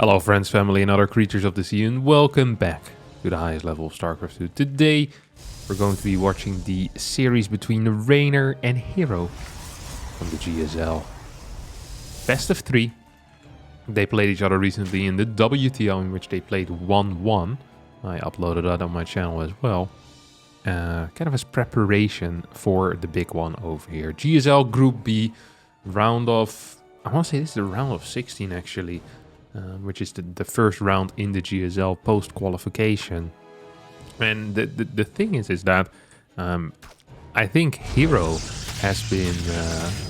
Hello friends, family and other creatures of the sea, and welcome back to the highest level of StarCraft 2. Today we're going to be watching the series between the Rainer and Hero from the GSL. Best of 3. They played each other recently in the WTO, in which they played 1-1. I uploaded that on my channel as well. Kind of as preparation for the big one over here. GSL Group B, round of... I want to say this is the round of 16 actually. Which is the first round in the GSL post-qualification. And the thing is that I think Hero has been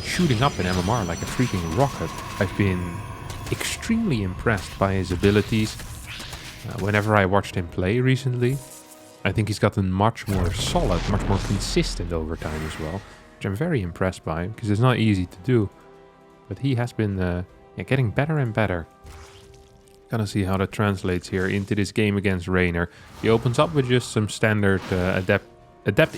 shooting up in MMR like a freaking rocket. I've been extremely impressed by his abilities. Whenever I watched him play recently, I think he's gotten much more solid, much more consistent over time as well, which I'm very impressed by, because it's not easy to do. But he has been getting better and better. Gonna see how that translates here into this game against Rainer. He opens up with just some standard adept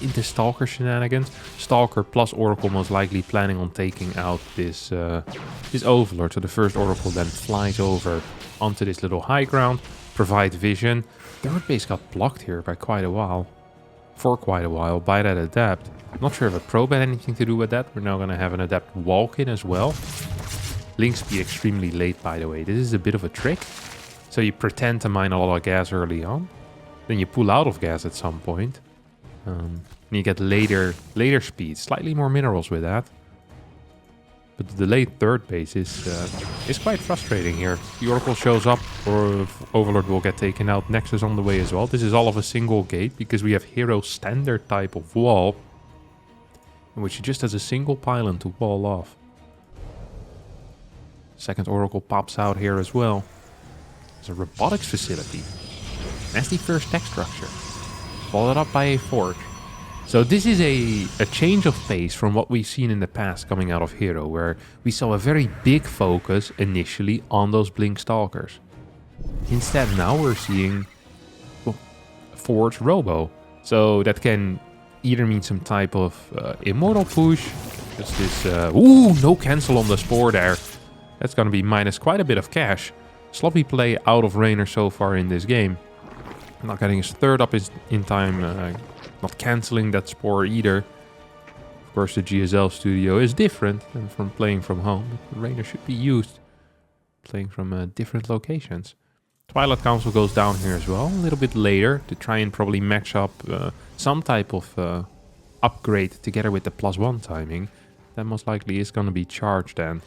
into Stalker shenanigans. Stalker plus Oracle, most likely planning on taking out this Overlord. So the first Oracle then flies over onto this little high ground, provide vision. Third base got blocked here by quite a while. For quite a while by that adept. Not sure if a probe had anything to do with that. We're now gonna have an adept walk in as well. Links be extremely late, by the way. This is a bit of a trick. So you pretend to mine a lot of gas early on. Then you pull out of gas at some point. And you get later speeds. Slightly more minerals with that. But the delayed third base is quite frustrating here. The Oracle shows up, or Overlord will get taken out. Nexus on the way as well. This is all of a single gate, because we have Hero standard type of wall, in which he just has a single pylon to wall off. Second Oracle pops out here as well. There's a robotics facility. Nasty first tech structure. Followed up by a forge. So this is a change of pace from what we've seen in the past coming out of Hero, where we saw a very big focus initially on those Blink Stalkers. Instead now we're seeing Forge Robo. So that can either mean some type of Immortal push. Just this... ooh, no cancel on the Spore there. That's going to be minus quite a bit of cash. Sloppy play out of Rainer so far in this game. Not getting his third up in time. Not cancelling that Spore either. Of course, the GSL studio is different than from playing from home. But Rainer should be used playing from different locations. Twilight Council goes down here as well. A little bit later to try and probably match up some type of upgrade together with the +1 timing. That most likely is going to be charged then.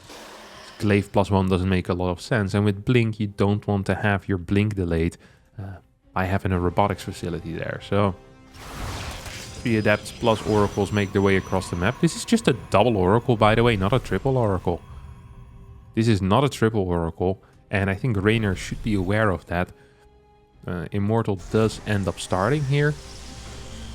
Glaive +1 doesn't make a lot of sense, and with Blink you don't want to have your Blink delayed by having a robotics facility there. So 3 adepts plus oracles make their way across the map. This is just a double oracle, by the way, not a triple oracle. This is not a triple oracle, and I think Rainer should be aware of that. Immortal does end up starting here.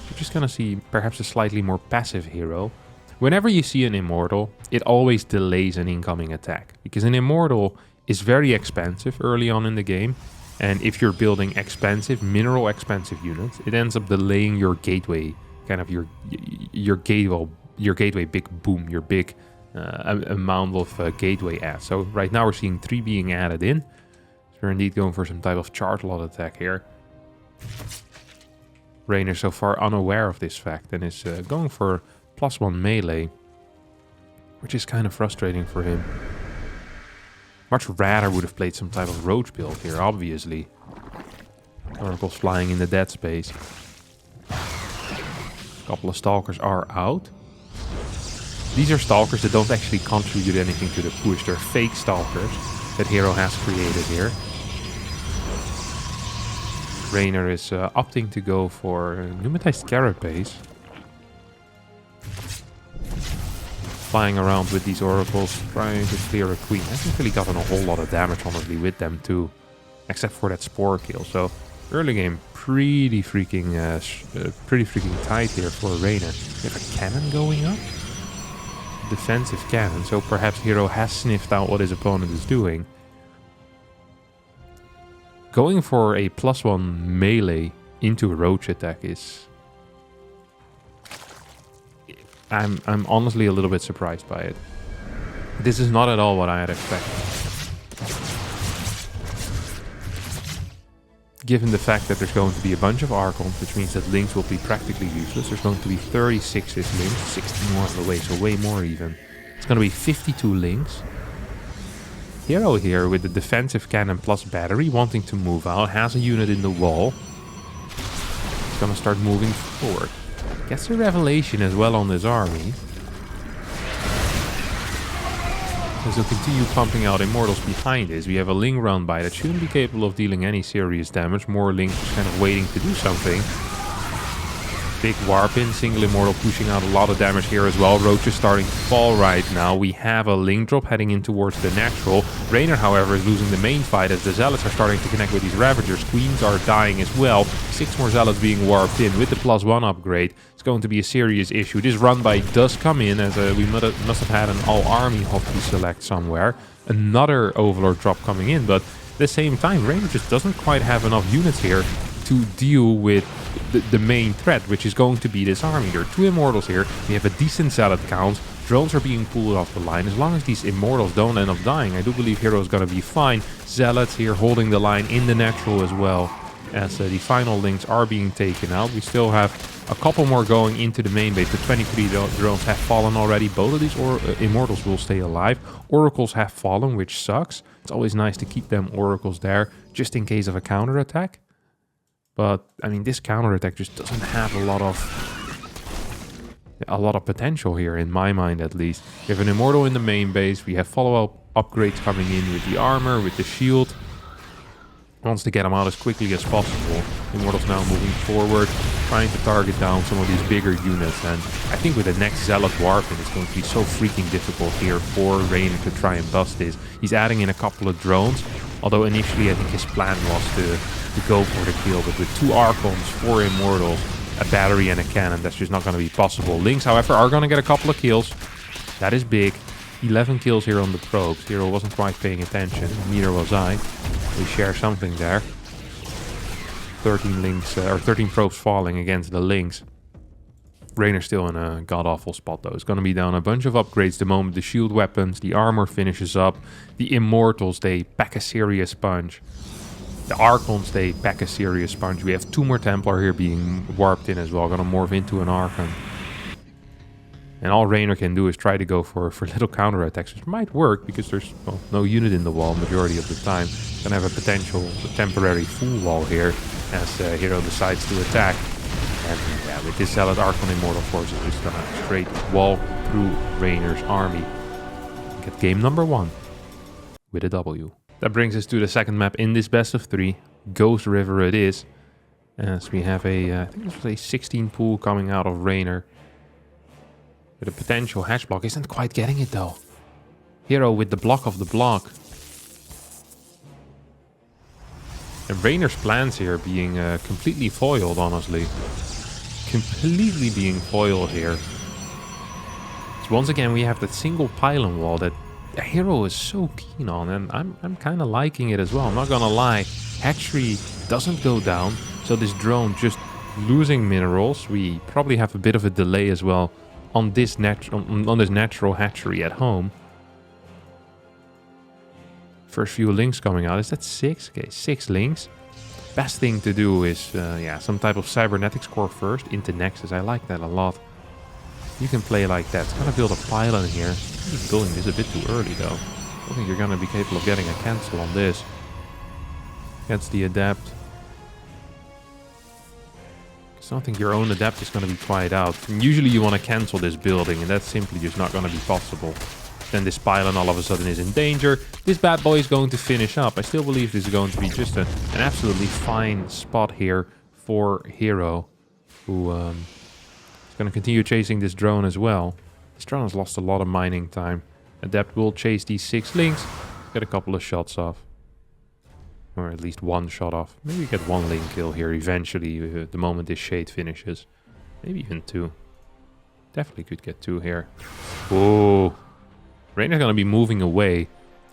You're just gonna see perhaps a slightly more passive hero. Whenever you see an Immortal, it always delays an incoming attack. Because an Immortal is very expensive early on in the game. And if you're building expensive, mineral expensive units, it ends up delaying your gateway. Kind of your gateway big boom, your big amount of gateway adds. So right now we're seeing 3 being added in. So we're indeed going for some type of charge lot attack here. Rainer so far unaware of this fact and is going for +1 melee, which is kind of frustrating for him. Much rather would have played some type of roach build here, obviously. Oracles flying in the dead space. A couple of Stalkers are out. These are Stalkers that don't actually contribute anything to the push. They're fake Stalkers that Hero has created here. Rainer is opting to go for a pneumatized carrot base. Flying around with these oracles, trying to clear a queen. I haven't really gotten a whole lot of damage, honestly, with them too. Except for that Spore kill. So, early game, pretty freaking tight here for Rainer. We have a cannon going up. Defensive cannon, so perhaps Hero has sniffed out what his opponent is doing. Going for a +1 melee into a roach attack is... I'm honestly a little bit surprised by it. This is not at all what I had expected. given the fact that there's going to be a bunch of Archons, which means that links will be practically useless. There's going to be 36 links, 60 more on the way, so way more even. It's going to be 52 links. Hero here with the defensive cannon plus battery wanting to move out, has a unit in the wall. It's going to start moving forward. Gets a revelation as well on this army. As he'll continue pumping out Immortals behind this, we have a Ling run by that shouldn't be capable of dealing any serious damage. More Lings just kind of waiting to do something. Big warp in, single Immortal pushing out a lot of damage here as well. Roach is starting to fall right now. We have a Ling drop heading in towards the natural. Raynor, however, is losing the main fight as the Zealots are starting to connect with these Ravagers. Queens are dying as well. 6 more Zealots being warped in with the +1 upgrade. It's going to be a serious issue. This run by does come in as we must have had an all-army hotkey select somewhere. Another Overlord drop coming in, but at the same time, Raynor just doesn't quite have enough units here to deal with the main threat, which is going to be this army. There are 2 Immortals here. We have a decent Zealot count. Drones are being pulled off the line. As long as these Immortals don't end up dying, I do believe Hero is going to be fine. Zealots here holding the line in the natural as well, as the final links are being taken out. We still have a couple more going into the main base. The 23 drones have fallen already. Both of these Immortals will stay alive. Oracles have fallen, which sucks. It's always nice to keep them Oracles there, just in case of a counterattack. But, I mean, this counterattack just doesn't have a lot of potential here, in my mind at least. We have an Immortal in the main base. We have follow-up upgrades coming in with the armor, with the shield. Wants to get them out as quickly as possible. Immortals now moving forward, trying to target down some of these bigger units. And I think with the next Zealot warping, it's going to be so freaking difficult here for Raynor to try and bust this. He's adding in a couple of drones. Although initially I think his plan was to go for the kill. But with 2 Archons, 4 Immortals, a battery and a cannon, that's just not going to be possible. Links, however, are going to get a couple of kills. That is big. 11 kills here on the probes. Hero wasn't quite paying attention. Neither was I. We share something there. 13 links, or 13 probes falling against the links. Raynor's still in a god-awful spot though. It's going to be down a bunch of upgrades the moment the shield weapons, the armor finishes up. The Immortals, they pack a serious punch. The Archons, they pack a serious punch. We have 2 more Templar here being warped in as well. Going to morph into an Archon. And all Raynor can do is try to go for little counterattacks, which might work because there's no unit in the wall majority of the time. Going to have a potential temporary full wall here as Hero decides to attack. And yeah, with this Zealot Archon Immortal Force, it's just going to straight wall through Raynor's army. Get game number 1 with a W. That brings us to the second map in this best of 3. Ghost River it is. As we have I think this was a 16 pool coming out of Raynor. With a potential hatch block. Isn't quite getting it though. Hero with the block of the block. And Raynor's plans here being completely foiled, honestly. Completely being foiled here. So once again, we have that single pylon wall that the Hero is so keen on. And I'm kind of liking it as well. I'm not going to lie. Hatchery doesn't go down. So this drone just losing minerals. We probably have a bit of a delay as well on this natural hatchery at home. First few links coming out. Is that 6? Okay, 6 links. Best thing to do is some type of cybernetics core first into Nexus. I like that a lot. You can play like that. It's gonna build a pylon here. He's building this a bit too early though. I don't think you're gonna be capable of getting a cancel on this. Gets the adapt. I don't think your own adapt is going to be quite out. And usually you want to cancel this building, and that's simply just not going to be possible. Then this pylon all of a sudden is in danger. This bad boy is going to finish up. I still believe this is going to be just an absolutely fine spot here for Hero, who is going to continue chasing this drone as well. This drone has lost a lot of mining time. Adept will chase these 6 links, get a couple of shots off. Or at least 1 shot off. Maybe get 1 link kill here eventually, the moment this shade finishes. Maybe even 2. Definitely could get 2 here. Whoa. Raynor's gonna be moving away.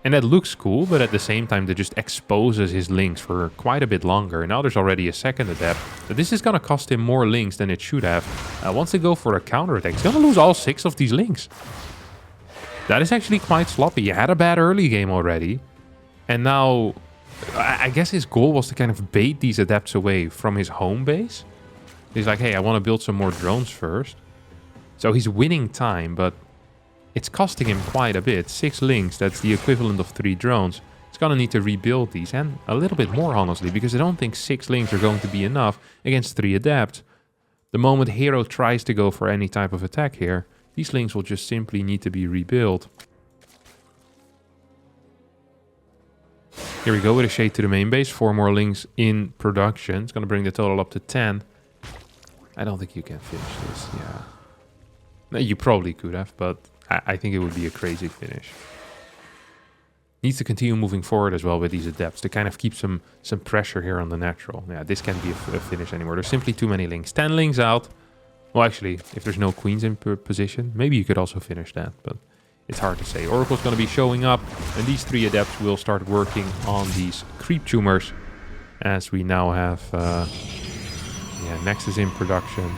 And that looks cool, but at the same time that just exposes his links for quite a bit longer. And now there's already a second adept. So this is gonna cost him more links than it should have. Once they go for a counterattack, he's gonna lose all 6 of these links. That is actually quite sloppy. You had a bad early game already. And now I guess his goal was to kind of bait these adepts away from his home base. He's like, hey, I want to build some more drones first. So he's winning time, but it's costing him quite a bit. 6 links, that's the equivalent of 3 drones. He's going to need to rebuild these, and a little bit more, honestly, because I don't think 6 links are going to be enough against 3 adepts. The moment Hero tries to go for any type of attack here, these links will just simply need to be rebuilt. Here we go with a shade to the main base. 4 more links in production. It's going to bring the total up to 10. I don't think you can finish this, yeah. No, you probably could have, but I think it would be a crazy finish. Needs to continue moving forward as well with these adepts to kind of keep some pressure here on the natural. Yeah, this can't be a finish anymore. There's simply too many links. 10 links out. Well, actually, if there's no queens in position, maybe you could also finish that, but it's hard to say. Oracle's going to be showing up, and these 3 adepts will start working on these creep tumors, as we now have Nexus in production.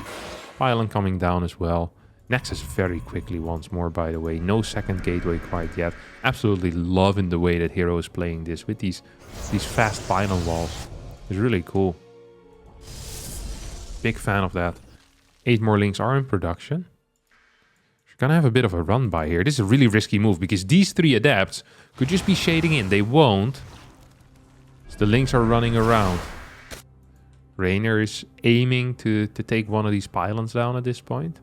Pylon coming down as well. Nexus very quickly once more, by the way. No second gateway quite yet. Absolutely loving the way that Hero is playing this with these fast pylon walls. It's really cool. Big fan of that. 8 more links are in production. You're gonna have a bit of a run by here. This is a really risky move because these 3 adepts could just be shading in. They won't. So the links are running around. Rainer is aiming to take one of these pylons down at this point.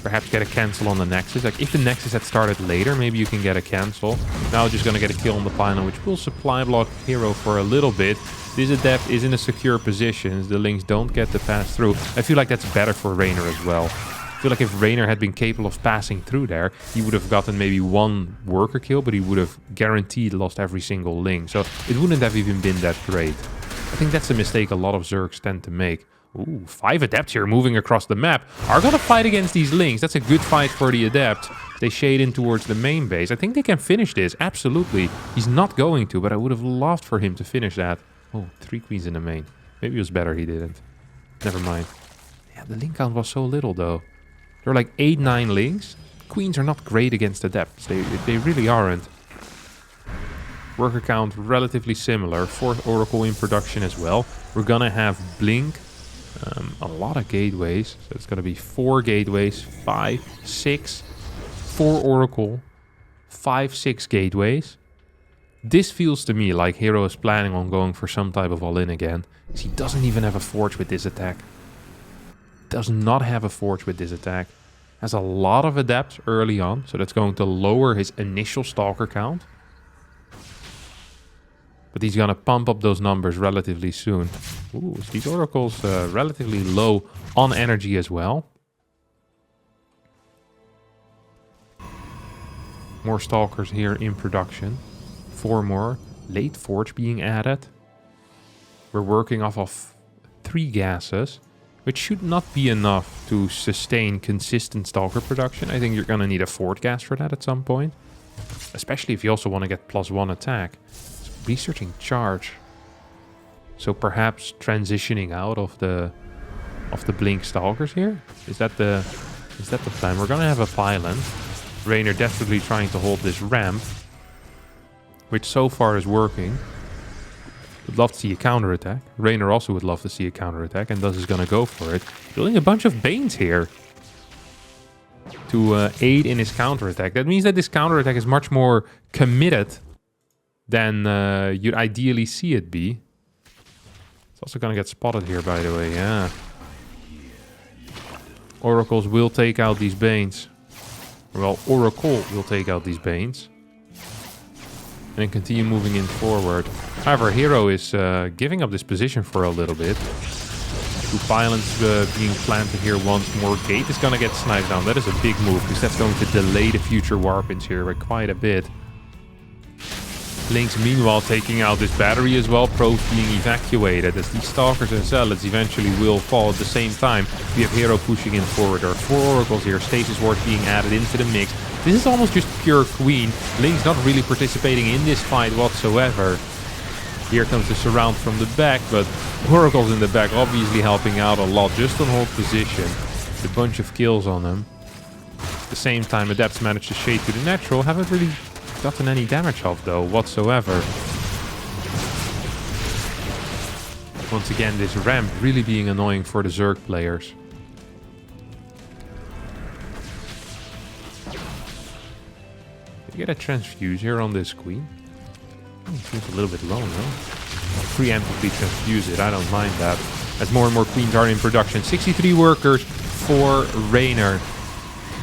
Perhaps get a cancel on the Nexus. Like, if the Nexus had started later, maybe you can get a cancel. Now just gonna get a kill on the pylon, which will supply block Hero for a little bit. This adept is in a secure position. The links don't get to pass through. I feel like that's better for Rainer as well. I feel like if Rainer had been capable of passing through there, he would have gotten maybe 1 worker kill, but he would have guaranteed lost every single link. So it wouldn't have even been that great. I think that's a mistake a lot of Zergs tend to make. Ooh, 5 adepts here moving across the map. Are gonna fight against these links. That's a good fight for the adept. They shade in towards the main base. I think they can finish this, absolutely. He's not going to, but I would have loved for him to finish that. Oh, 3 queens in the main. Maybe it was better he didn't. Never mind. Yeah, the link count was so little though. There are like 8, 9 links. Queens are not great against adepts. They really aren't. Worker count relatively similar. 4th Oracle in production as well. We're gonna have Blink. A lot of gateways. So it's going to be 4 gateways, 5, 6, 4 Oracle, 5, 6 gateways. This feels to me like Hero is planning on going for some type of all-in again. Because he doesn't even have a forge with this attack. Does not have a forge with this attack. Has a lot of adepts early on. So that's going to lower his initial stalker count. But he's going to pump up those numbers relatively soon. Ooh, so these oracles relatively low on energy as well. More stalkers here in production. 4 more. Late forge being added. We're working off of 3 gases, which should not be enough to sustain consistent stalker production. I think you're going to need a 4th gas for that at some point. Especially if you also want to get +1 attack. Researching charge, so perhaps transitioning out of the blink stalkers here. Is that the plan? We're gonna have a pylon. Rainer desperately trying to hold this ramp, which so far is working. Would love to see a counterattack. Rainer also would love to see a counterattack, and thus is gonna go for it. Building a bunch of Banes here to aid in his counterattack. That means that this counterattack is much more committed than you'd ideally see it be. It's also gonna get spotted here, by the way, yeah. Oracles will take out these Banes. Well, Oracle will take out these Banes. And then continue moving in forward. However, Hero is giving up this position for a little bit. 2 pylons being planted here once more. Gate is gonna get sniped down. That is a big move, because that's going to delay the future warpins here by quite a bit. Links meanwhile taking out this battery as well. Probes being evacuated as these stalkers and zealots eventually will fall at the same time. We have Hero pushing in forward. There are 4 oracles here. Stasis wards being added into the mix. This is almost just pure queen. Link's not really participating in this fight whatsoever. Here comes the surround from the back, but oracles in the back obviously helping out a lot. Just on hold position. A bunch of kills on them. At the same time, adepts manage to shade to the natural. Haven't really gotten any damage off though, whatsoever. Once again, this ramp really being annoying for the Zerg players. You get a transfuse here on this queen. Seems a little bit low, no? Preemptively transfuse it, I don't mind that. As more and more queens are in production. 63 workers for Raynor,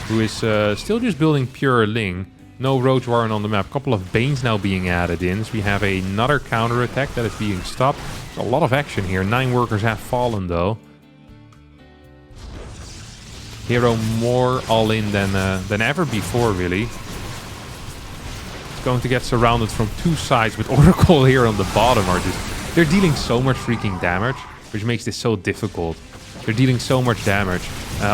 who is still just building pure Ling. No Roach Warren on the map. A couple of Banes now being added in. So we have another counter-attack that is being stopped. There's a lot of action here. 9 workers have fallen, though. Hero more all-in than ever before, really. It's going to get surrounded from 2 sides with Oracle here on the bottom. They're dealing so much freaking damage, which makes this so difficult. They're dealing so much damage.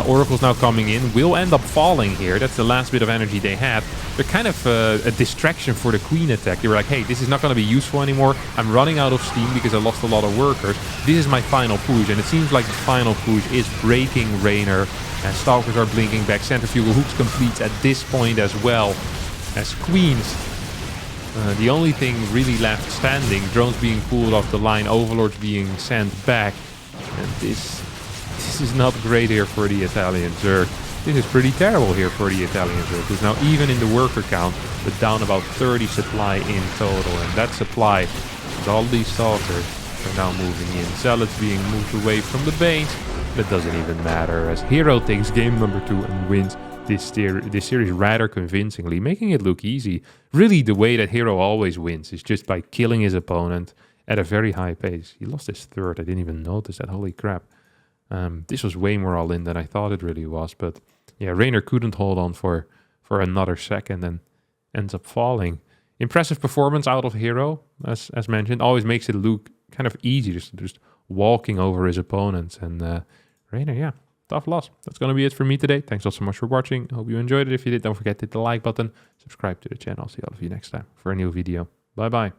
Oracle's now coming in. Will end up falling here. That's the last bit of energy they had. They're kind of a distraction for the queen attack. They were like, hey, this is not going to be useful anymore. I'm running out of steam because I lost a lot of workers. This is my final push. And it seems like the final push is breaking Raynor. And Stalkers are blinking back. Centrifugal Hooks completes at this point as well. As queens, the only thing really left standing. Drones being pulled off the line. Overlords being sent back. And this is not great here for the Italian Zerg. This is pretty terrible here for the Italian Zerg, who's now even in the worker count, but down about 30 supply in total. And that supply, with all these Stalkers, are now moving in. Zealots being moved away from the Banes. That doesn't even matter, as Hero takes game number 2 and wins this series rather convincingly, making it look easy. Really, the way that Hero always wins is just by killing his opponent at a very high pace. He lost his third. I didn't even notice that. Holy crap. This was way more all-in than I thought it really was. But yeah, Raynor couldn't hold on for another second and ends up falling. Impressive performance out of Hero, as mentioned. Always makes it look kind of easy, just walking over his opponents. And Raynor, yeah, tough loss. That's going to be it for me today. Thanks all so much for watching. Hope you enjoyed it. If you did, don't forget to hit the like button. Subscribe to the channel. I'll see all of you next time for a new video. Bye-bye.